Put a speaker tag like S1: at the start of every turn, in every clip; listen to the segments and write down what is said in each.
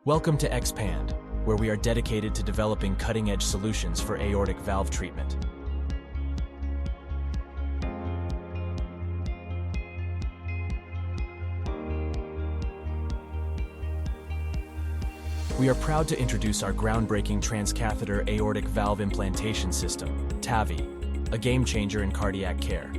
S1: Welcome to Expand, where we are dedicated to developing cutting-edge solutions for aortic valve treatment. We are proud to introduce our groundbreaking transcatheter aortic valve implantation system, TAVI, a game-changer in cardiac care.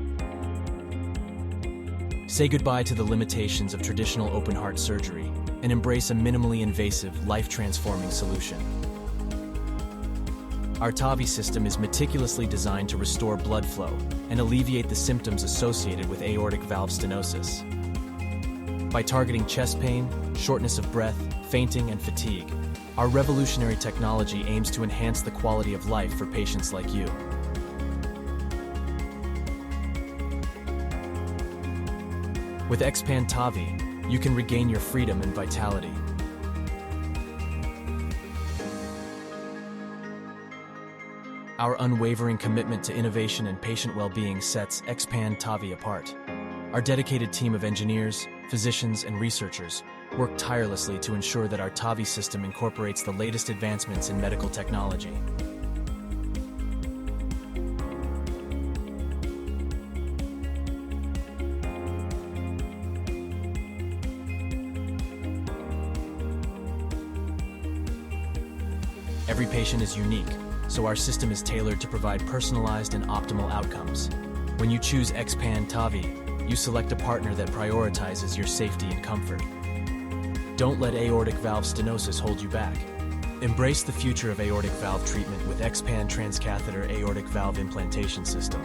S1: Say goodbye to the limitations of traditional open-heart surgery and embrace a minimally invasive, life-transforming solution. Our TAVI system is meticulously designed to restore blood flow and alleviate the symptoms associated with aortic valve stenosis. By targeting chest pain, shortness of breath, fainting, and fatigue, our revolutionary technology aims to enhance the quality of life for patients like you. With Expand TAVI, you can regain your freedom and vitality. Our unwavering commitment to innovation and patient well-being sets Expand TAVI apart. Our dedicated team of engineers, physicians, and researchers work tirelessly to ensure that our TAVI system incorporates the latest advancements in medical technology. Every patient is unique, so our system is tailored to provide personalized and optimal outcomes. When you choose Expand TAVI, you select a partner that prioritizes your safety and comfort. Don't let aortic valve stenosis hold you back. Embrace the future of aortic valve treatment with Expand Transcatheter Aortic Valve Implantation System.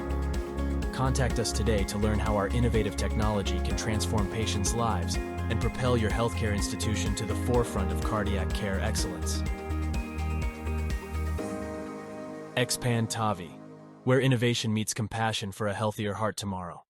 S1: Contact us today to learn how our innovative technology can transform patients' lives and propel your healthcare institution to the forefront of cardiac care excellence. Expand TAVI, where innovation meets compassion for a healthier heart tomorrow.